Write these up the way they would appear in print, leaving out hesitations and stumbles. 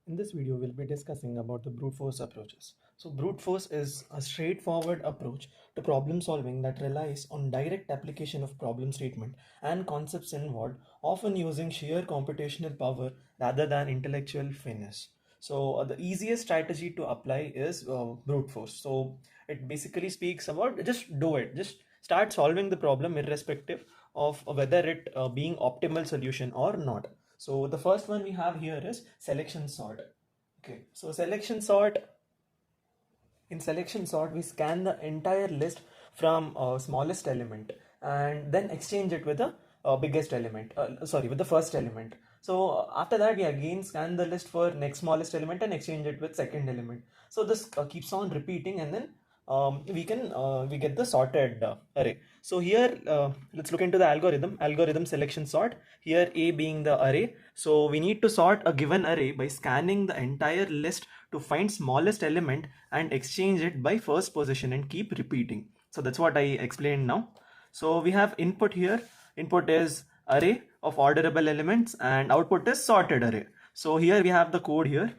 In this video, we'll be discussing about the brute force approaches. So brute force is a straightforward approach to problem solving that relies on direct application of problem statement and concepts involved, often using sheer computational power rather than intellectual finesse. So the easiest strategy to apply is brute force. So it basically speaks about just do it, just start solving the problem irrespective of whether it being optimal solution or not. So the first one we have here is selection sort. Okay, so in selection sort, we scan the entire list from smallest element and then exchange it with the biggest element. With the first element. So after that, we again scan the list for next smallest element and exchange it with second element. So this keeps on repeating, and then we get the sorted array. So here let's look into the algorithm selection sort. Here A being the array, so we need to sort a given array by scanning the entire list to find smallest element and exchange it by first position and keep repeating. So that's what I explained now. So we have input here. Input is array of orderable elements and output is sorted array. So here we have the code here.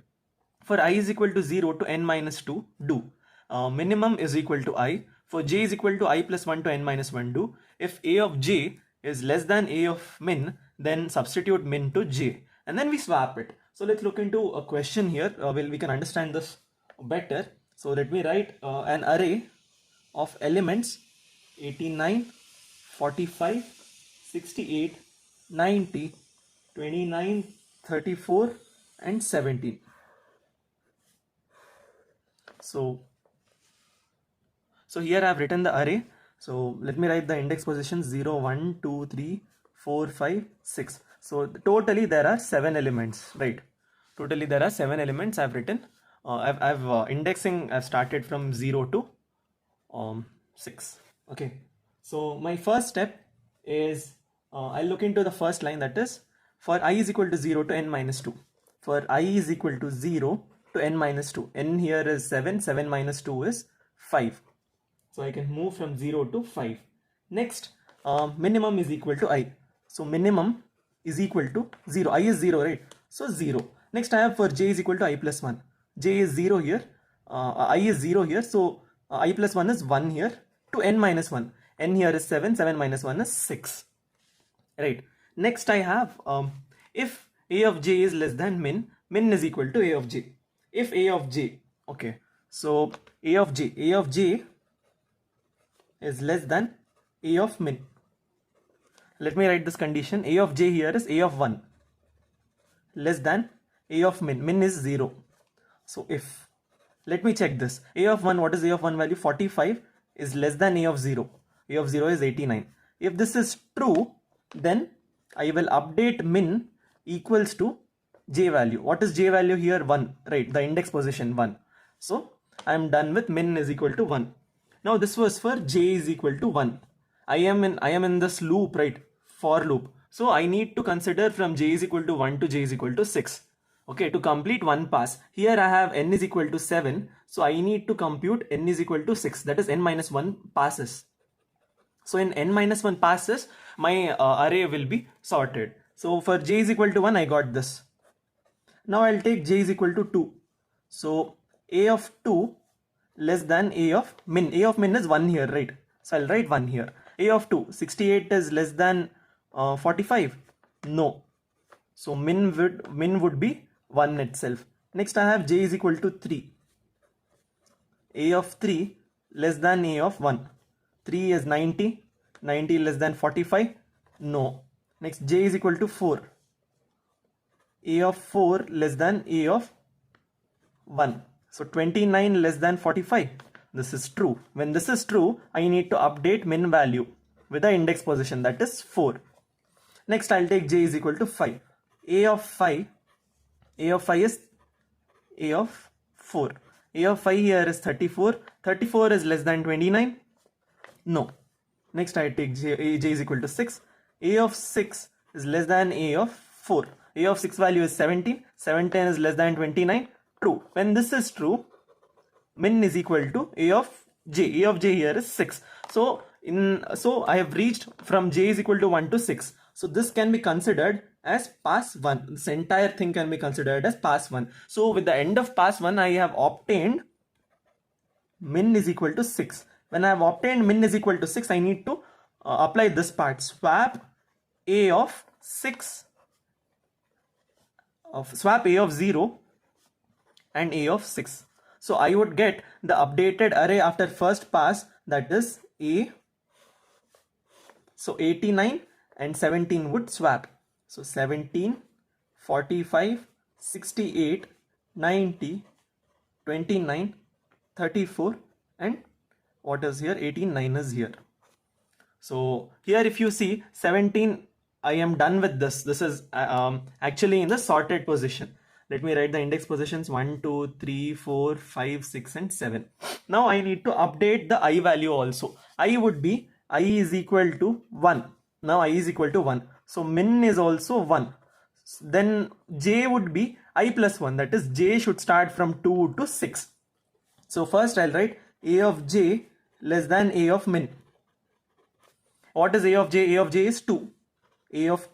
For I is equal to 0 to n minus 2, do. Minimum is equal to I. For j is equal to I plus 1 to n minus 1, do. If a of j is less than a of min, then substitute min to j. And then we swap it. So let's look into a question here. We can understand this better. So let me write an array of elements 89, 45, 68, 90, 29, 34 and 17. So here I have written the array. So let me write the index positions 0, 1, 2, 3, 4, 5, 6. So totally there are 7 elements, right? Totally there are 7 elements I've written. Indexing, I've started from 0 to 6. Okay. So my first step is I'll look into the first line, that is for I is equal to 0 to n minus 2. For I is equal to 0 to n minus 2. N here is 7. 7 minus 2 is 5. So I can move from 0 to 5. Next, minimum is equal to I. So minimum is equal to 0. I is 0, right? So 0. Next I have for j is equal to I plus 1. J is 0 here. I is 0 here. So I plus 1 is 1 here to n minus 1. N here is 7. 7 minus 1 is 6. Right. Next I have if a of j is less than min, min is equal to a of j. If a of j, okay. So a of j is less than a of min. Let me write this condition. A of j here is a of 1 less than a of min. Min is 0. So if, let me check this. A of 1, what is a of 1 value? 45 is less than a of 0. A of 0 is 89. If this is true, then I will update min equals to j value. What is j value here? 1, right? The index position 1. So I am done with min is equal to 1. Now this was for j is equal to 1. I am in this loop, right? For loop. So I need to consider from j is equal to 1 to j is equal to 6. Okay, to complete one pass. Here I have n is equal to 7. So I need to compute n is equal to 6. That is n minus 1 passes. So in n minus 1 passes, my array will be sorted. So for j is equal to 1, I got this. Now I'll take j is equal to 2. So a of 2 less than a of min. A of min is 1 here, right? So I'll write 1 here. A of 2, 68 is less than 45. No. So min would be 1 itself. Next I have j is equal to 3. A of 3 less than a of 1. 3 is 90. 90 less than 45. No. Next j is equal to 4. A of 4 less than a of 1. So 29 less than 45. This is true. When this is true, I need to update min value with the index position, that is 4. Next I'll take j is equal to 5. A of 5 is a of 4. A of 5 here is 34. 34 is less than 29. No. Next I take j is equal to 6. A of 6 is less than a of 4. A of 6 value is 17. 17 is less than 29. True. When this is true, min is equal to a of j. A of j here is 6. So I have reached from j is equal to 1 to 6. So this can be considered as pass 1. This entire thing can be considered as pass 1. So with the end of pass 1, I have obtained min is equal to 6. When I have obtained min is equal to 6, I need to apply this part. Swap a of 6, swap a of 0 and a of 6. So I would get the updated array after first pass, that is a. So 89 and 17 would swap. So 17, 45, 68, 90, 29, 34 and what is here? 89 is here. So here if you see 17, I am done with this. This is actually in the sorted position. Let me write the index positions 1, 2, 3, 4, 5, 6 and 7. Now I need to update the I value also. I would be I is equal to 1. Now I is equal to 1. So min is also 1. Then j would be I plus 1. That is j should start from 2 to 6. So first I'll write a of j less than a of min. What is a of j? A of j is 2. A of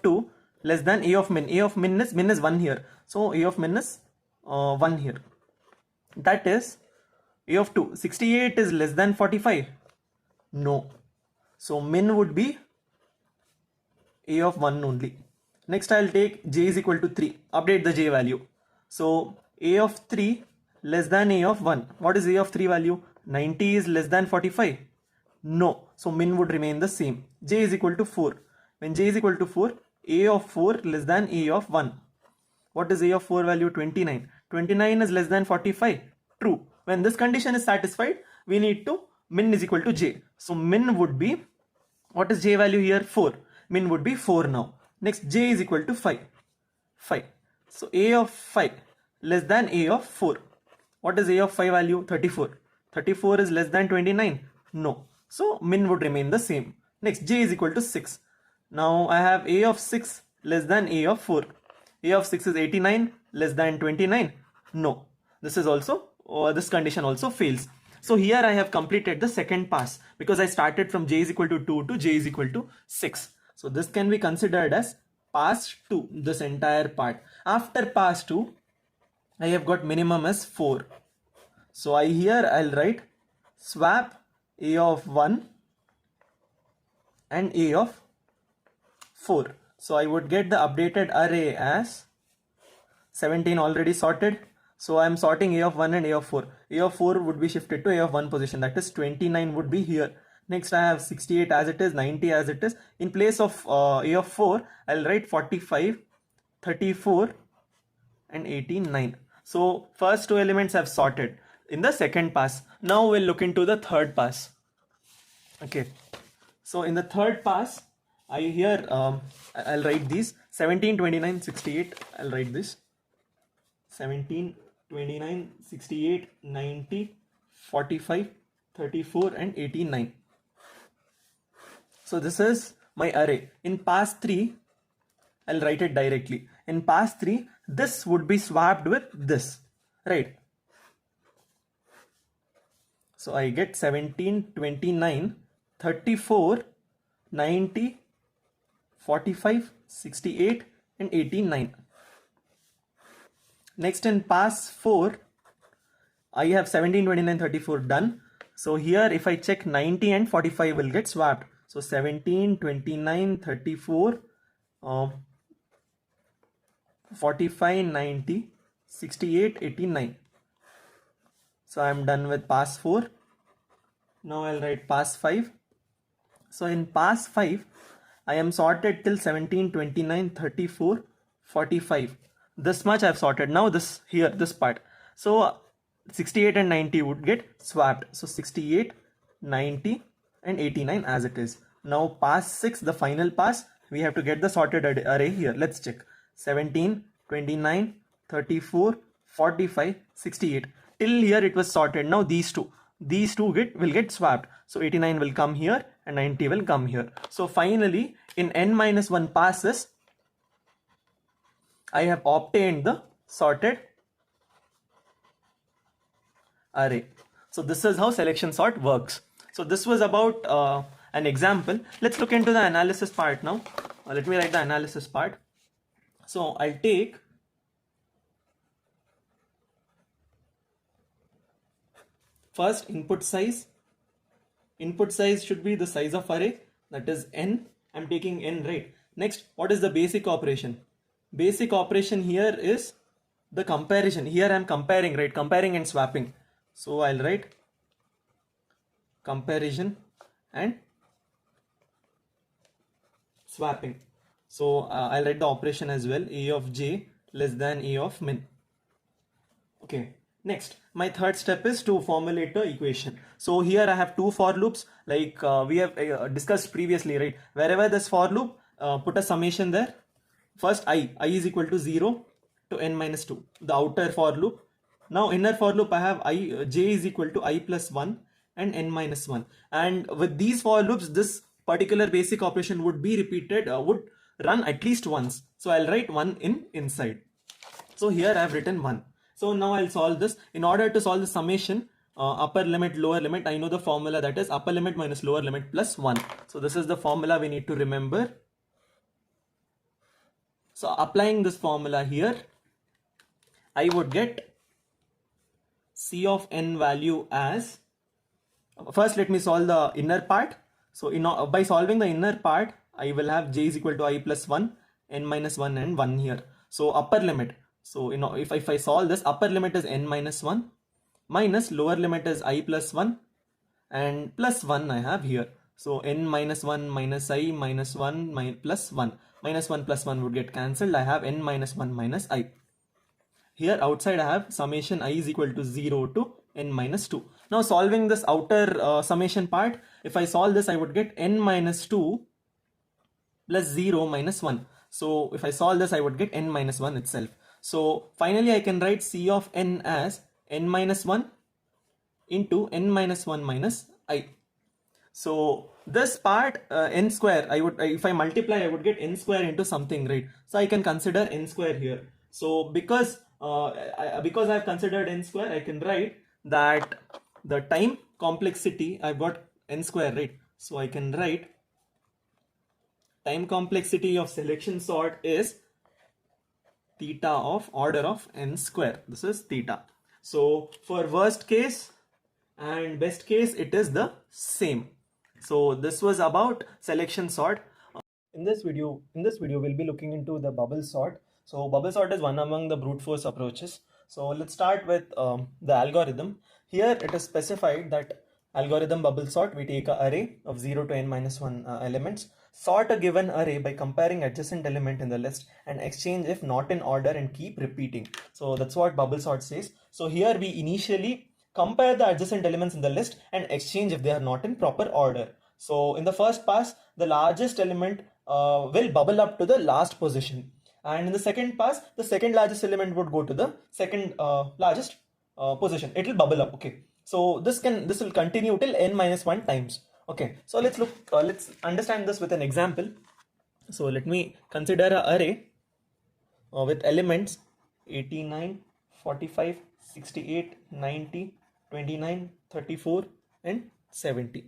2 less than a of min. A of min is 1 here. So a of min is 1 here. That is a of 2. 68 is less than 45. No. So min would be a of 1 only. Next I'll take j is equal to 3. Update the j value. So a of 3 less than a of 1. What is a of 3 value? 90 is less than 45. No. So min would remain the same. J is equal to 4. When j is equal to 4, a of 4 less than a of 1. What is a of 4 value? 29. 29 is less than 45. True. When this condition is satisfied, we need to min is equal to j. So min would be, what is j value here? 4. Min would be 4 now. Next j is equal to 5. 5. So a of 5 less than a of 4. What is a of 5 value? 34. 34 is less than 29. No. So min would remain the same. Next j is equal to 6. Now I have a of 6 less than a of 4. A of 6 is 89 less than 29. No. This is also, this condition also fails. So here I have completed the second pass because I started from j is equal to 2 to j is equal to 6. So this can be considered as pass 2, this entire part. After pass 2, I have got minimum as 4. So I'll write swap a of 1 and a of 4. So I would get the updated array as 17 already sorted. So I am sorting a of 1 and a of 4. A of 4 would be shifted to a of 1 position. That is 29 would be here. Next I have 68 as it is, 90 as it is. In place of a of 4, I'll write 45, 34 and 89. So first two elements have sorted in the second pass. Now we'll look into the third pass. Okay. So in the third pass, I'll write these 17, 29, 68. I'll write this 17, 29, 68, 90, 45, 34 and 89. So this is my array. In pass 3, I'll write it directly. In pass 3, this would be swapped with this, right? So I get 17, 29, 34, 90, 45, 68 and 89. Next in pass 4, I have 17, 29, 34 done. So here if I check 90 and 45 will get swapped. So 17, 29, 34, 45, 90, 68, 89. So I am done with pass 4. Now I'll write pass 5. So in pass 5, I am sorted till 17, 29, 34, 45. This much I have sorted. Now this here, this part. So 68 and 90 would get swapped. So 68, 90 and 89 as it is. Now pass 6, the final pass, we have to get the sorted array here. Let's check. 17, 29, 34, 45, 68. Till here it was sorted. Now these two will get swapped. So 89 will come here and 90 will come here. So finally in n-1 passes, I have obtained the sorted array. So this is how selection sort works. So this was about an example. Let's look into the analysis part now. Let me write the analysis part. So I'll take first input size. Input size should be the size of array, that is n. I'm taking n, right? Next, what is the basic operation? Basic operation here is the comparison. Here I'm comparing, right? Comparing and swapping. So I'll write comparison and swapping. So I'll write the operation as well, a of j less than a of min. Okay, next my third step is to formulate the equation. So here I have two for loops, like we have discussed previously, right? Wherever this for loop, put a summation there. First I is equal to 0 to n minus 2, the outer for loop. Now inner for loop I have j is equal to I plus 1 and n minus 1. And with these for loops, this particular basic operation would be repeated, would run at least once. So I'll write 1 inside. So here I have written 1. So now I'll solve this. In order to solve the summation, upper limit, lower limit, I know the formula, that is upper limit minus lower limit plus 1. So this is the formula we need to remember. So applying this formula here, I would get C of n value as, first let me solve the inner part. So by solving the inner part, I will have j is equal to I plus 1, n minus 1 and 1 here. So upper limit. So if I solve this, upper limit is n minus 1 minus lower limit is I plus 1 and plus 1 I have here. So n minus 1 minus I minus 1 plus 1. Minus 1 plus 1 would get cancelled. I have n minus 1 minus I. Here outside I have summation I is equal to 0 to n minus 2. Now solving this outer summation part, if I solve this, I would get n minus 2 plus 0 minus 1. So if I solve this, I would get n minus 1 itself. So finally I can write C of n as n minus 1 into n minus 1 minus I. So this part n square, if I multiply, I would get n square into something, right? So I can consider n square here. So because I've considered n square, I can write that the time complexity, I've got n square, right? So I can write time complexity of selection sort is theta of order of n square. This is theta. So for worst case and best case, it is the same. So this was about selection sort. In this video we'll be looking into the bubble sort. So bubble sort is one among the brute force approaches. So let's start with the algorithm. Here it is specified that algorithm bubble sort, we take an array of 0 to n minus 1 elements, sort a given array by comparing adjacent element in the list and exchange if not in order and keep repeating. So that's what bubble sort says. So here we initially compare the adjacent elements in the list and exchange if they are not in proper order. So in the first pass, the largest element will bubble up to the last position. And in the second pass, the second largest element would go to the second largest position. It will bubble up. Okay. So this will continue till n minus 1 times. Okay. So let's understand this with an example. So let me consider an array with elements 89, 45, 68, 90, 29, 34 and 70.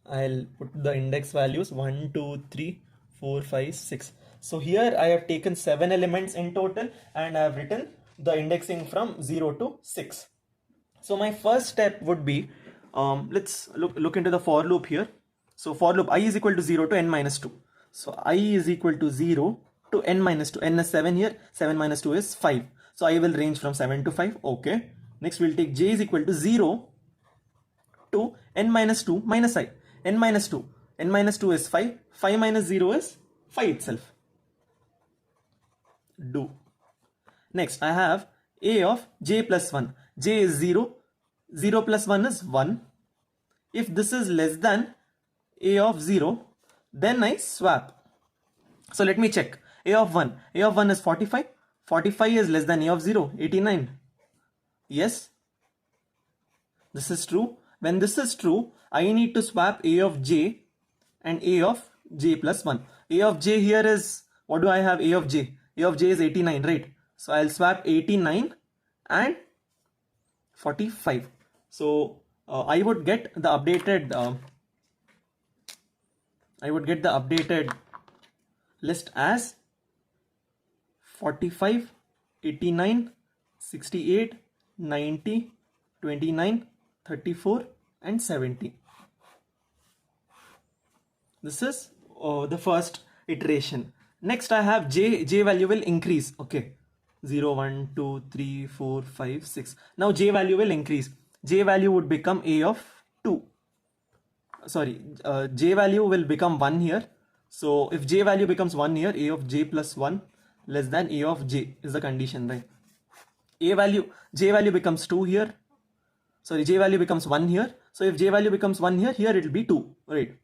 I'll put the index values 1, 2, 3, 4, 5, 6. So here I have taken 7 elements in total and I have written the indexing from 0 to 6. So my first step would be, let's look into the for loop here. So for loop I is equal to 0 to n minus 2. So I is equal to 0 to n minus 2. N is 7 here. 7 minus 2 is 5. So I will range from 7 to 5. Okay. Next we'll take j is equal to 0 to n minus 2 minus I. N minus 2. N minus 2 is 5. 5 minus 0 is 5 itself. Do. Next I have a of j plus 1. J is 0. 0 plus 1 is 1. If this is less than a of 0, then I swap. So let me check. A of 1. A of 1 is 45. 45 is less than a of 0. 89. Yes. This is true. When this is true, I need to swap a of j and a of j plus 1. A of j here is, what do I have? A of j. A of j is 89, right? So I'll swap 89 and 45. So I would get the updated list as 45, 89, 68, 90, 29, 34 and 70. This is the first iteration. Next I have j value will increase. Okay, 0, 1, 2, 3, 4, 5, 6. Now j value will increase. J value would become a of 2. Sorry, j value will become 1 here. So if j value becomes 1 here, a of j plus 1 less than a of j is the condition, right? J value becomes 2 here. Sorry, j value becomes 1 here. So if j value becomes 1 here, it will be 2, right?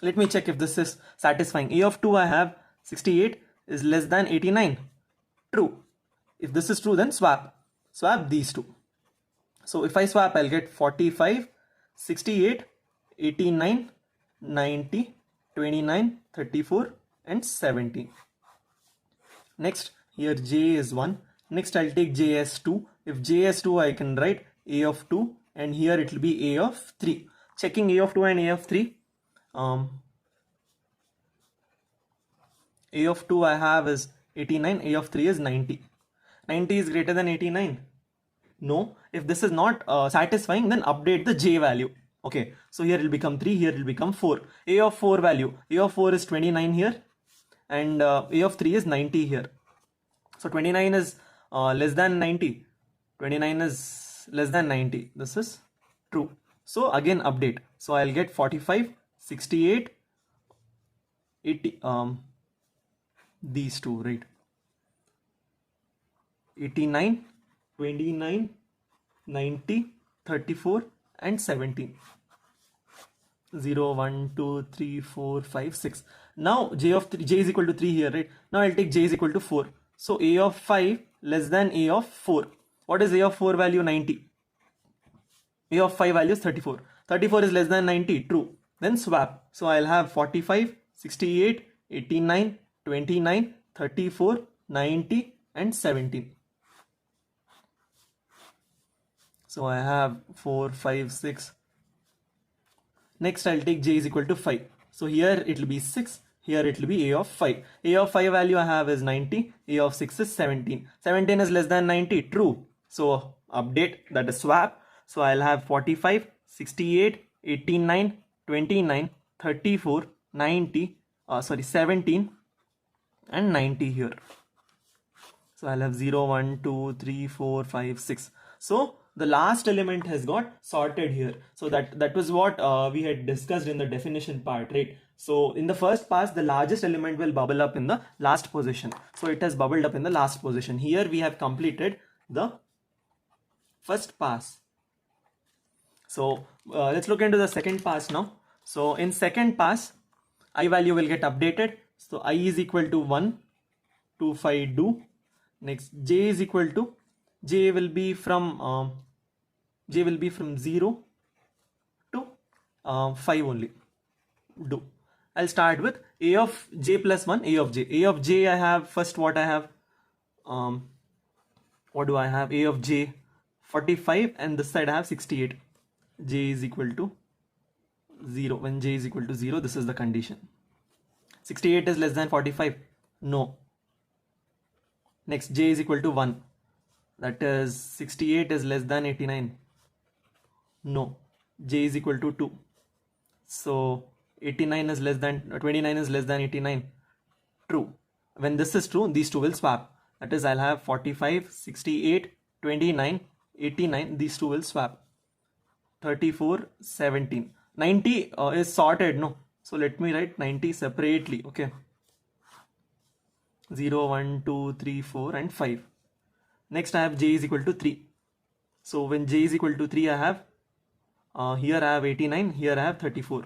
Let me check if this is satisfying. A of 2 I have 68 is less than 89. True. If this is true, then swap these two. So if I swap, I'll get 45, 68, 89, 90, 29, 34 and 17. Next, here j is 1. Next I'll take j as 2. If j as 2, I can write a of 2 and here it will be a of 3. Checking a of 2 and a of 3. A of 2 I have is 89, a of 3 is 90. 90 is greater than 89. No, if this is not satisfying, then update the j value. Okay, so here it will become 3, here it will become 4. A of 4 value, a of 4 is 29 here and a of 3 is 90 here. So 29 is less than 90. 29 is less than 90. This is true. So again update. So I'll get 45, 68, 80, these two, right? 89, 29, 90, 34 and 17. 0, 1, 2, 3, 4, 5, 6. Now j is equal to 3 here, right? Now I'll take j is equal to 4. So a of 5 less than a of 4. What is a of 4 value? 90. A of 5 value is 34. 34 is less than 90. True. Then swap. So I'll have 45, 68, 89, 29, 34, 90 and 17. So I have 4, 5, 6. Next I'll take j is equal to 5. So here it will be 6. Here it will be a of 5. A of 5 value I have is 90. A of 6 is 17. 17 is less than 90. True. So update, that is swap. So I'll have 45, 68, 89, 29, 34, 90, 17 and 90 here. So I'll have 0, 1, 2, 3, 4, 5, 6. So the last element has got sorted here. So that was what we had discussed in the definition part, right? So in the first pass, the largest element will bubble up in the last position. So it has bubbled up in the last position. Here we have completed the first pass. So let's look into the second pass now. So in second pass, I value will get updated. So I is equal to 1, 2, 5 do. Next j is equal to, j will be from 0 to 5 only. Do. I'll start with a of j plus 1, a of j. A of j I have, first what I have, what do I have? A of j 45 and this side I have 68. J is equal to 0. When j is equal to 0, this is the condition. 68 is less than 45. No. Next j is equal to 1. That is 68 is less than 89. No. J is equal to 2. So 89 is less than 29 is less than 89. True. When this is true, these two will swap. That is, I'll have 45, 68, 29, 89. These two will swap. 34, 17. 90 is sorted, no? So let me write 90 separately. Okay. 0, 1, 2, 3, 4 and 5. Next I have j is equal to 3. So when j is equal to 3, I have here I have 89, here I have 34.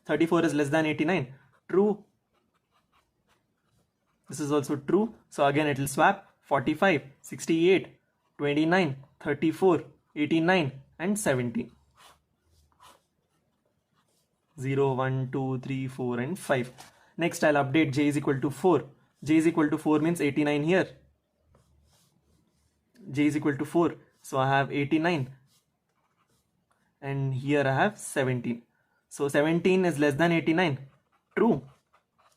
34 is less than 89. True. This is also true. So again it will swap. 45, 68, 29, 34, 89 and 17. 0, 1, 2, 3, 4 and 5. Next I'll update j is equal to 4. J is equal to 4 means 89 here. J is equal to 4. So I have 89. and here I have 17. So 17 is less than 89. True.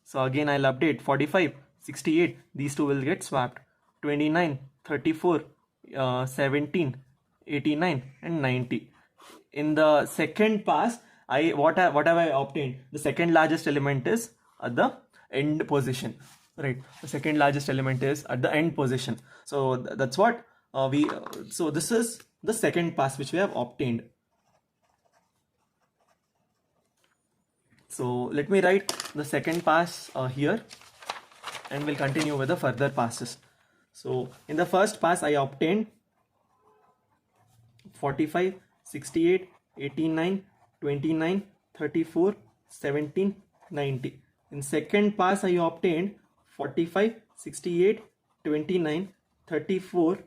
So again I'll update 45, 68. These two will get swapped. 29, 34, 17, 89 and 90. In the second pass, what have I obtained? The second largest element is at the end position. Right. The second largest element is at the end position. So that's what so this is the second pass which we have obtained. So let me write the second pass here, and we'll continue with the further passes. So in the first pass I obtained 45, 68, 89, 29, 34, 17, 90. In second pass I obtained 45, 68, 29, 34,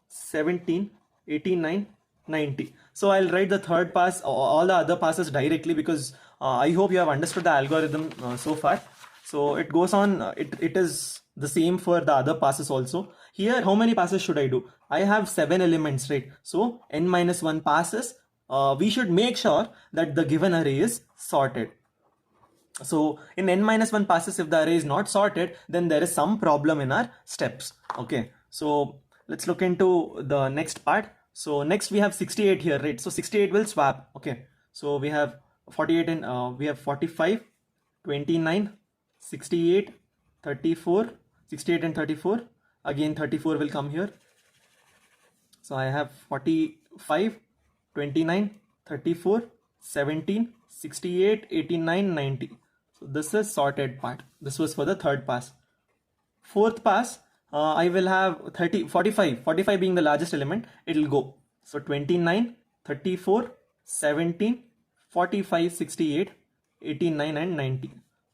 17, 89, 90. So I'll write the third pass, all the other passes directly, because I hope you have understood the algorithm so far. So it goes on, it is the same for the other passes also. Here, how many passes should I do? I have 7 elements, right? So n minus 1 passes. We should make sure that the given array is sorted. So in n minus 1 passes, if the array is not sorted, then there is some problem in our steps. Okay, so let's look into the next part. So next we have 68 here, right? So 68 will swap. Okay, so we have 48 and we have 45, 29, 68, 34, 68 and 34. Again 34 will come here. So I have 45, 29, 34, 17, 68, 89, 90. So this is sorted part. This was for the third pass. Fourth pass, I will have 45 being the largest element, it will go. So 29, 34, 17, 45, 68, 89 and 90.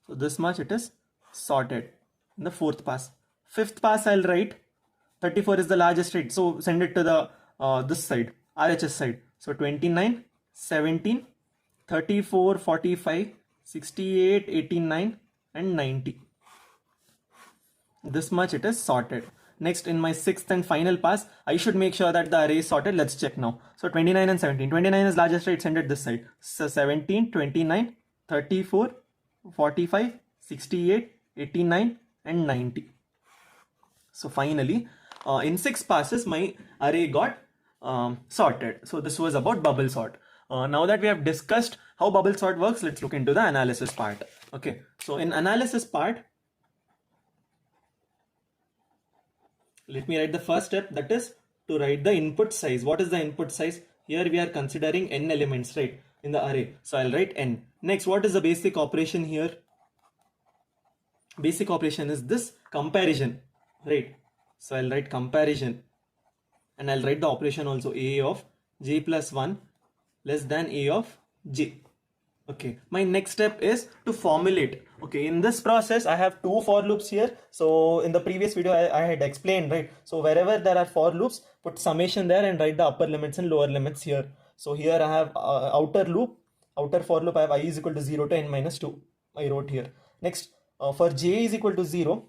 So this much it is sorted in the fourth pass. Fifth pass I'll write 34 is the largest rate, so send it to the this side, RHS side. So 29, 17, 34, 45, 68, 89 and 90. This much it is sorted. Next, in my sixth and final pass, I should make sure that the array is sorted. Let's check now. So 29 and 17. 29 is largest rate, send it this side. So 17, 29, 34, 45, 68, 89 and 90. So finally, in 6 passes, my array got sorted. So this was about bubble sort. Now that we have discussed how bubble sort works, let's look into the analysis part. Okay, so in analysis part, let me write the first step, that is to write the input size. What is the input size? Here we are considering n elements, right, in the array. So I'll write n. Next, what is the basic operation here? Basic operation is this comparison, right? So I'll write comparison, and I'll write the operation also, a of j plus 1 less than a of j. Okay, my next step is to formulate. Okay, in this process I have 2 for loops here. So in the previous video I had explained, right? So wherever there are for loops, put summation there and write the upper limits and lower limits here. So here I have outer for loop I have I is equal to 0 to n minus 2. I wrote here. Next, for j is equal to 0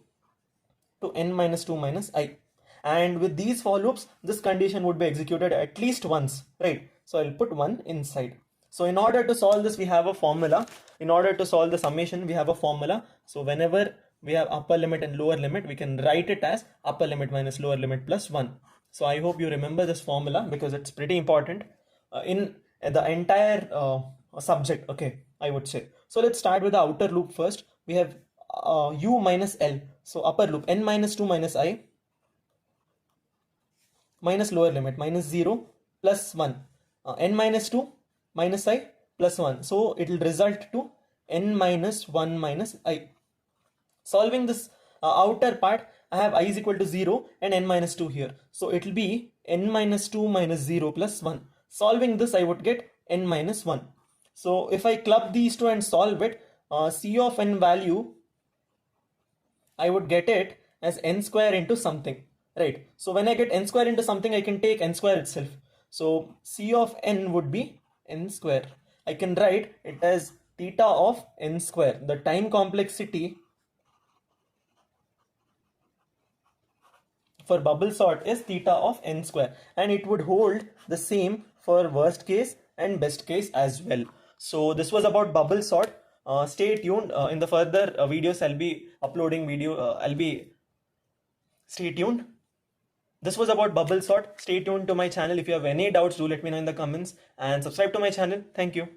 to n minus 2 minus I. And with these for loops, this condition would be executed at least once, right? So I'll put 1 inside. So in order to solve this, we have a formula. In order to solve the summation, we have a formula. So whenever we have upper limit and lower limit, we can write it as upper limit minus lower limit plus 1. So I hope you remember this formula, because it's pretty important in the entire subject, okay, I would say. So let's start with the outer loop first. We have u minus L. So upper loop n minus 2 minus I minus lower limit minus 0 plus 1. N minus 2 minus I plus 1. So it will result to n minus 1 minus I. Solving this outer part, I have I is equal to 0 and n minus 2 here. So it will be n minus 2 minus 0 plus 1. Solving this, I would get n minus 1. So if I club these two and solve it, C of n value, I would get it as n square into something, right? So when I get n square into something, I can take n square itself. So C of n would be n square. I can write it as theta of n square. The time complexity for bubble sort is theta of n square, and it would hold the same for worst case and best case as well. So this was about bubble sort. Stay tuned. In the further videos, I'll be uploading video. Stay tuned. This was about bubble sort. Stay tuned to my channel. If you have any doubts, do let me know in the comments and subscribe to my channel. Thank you.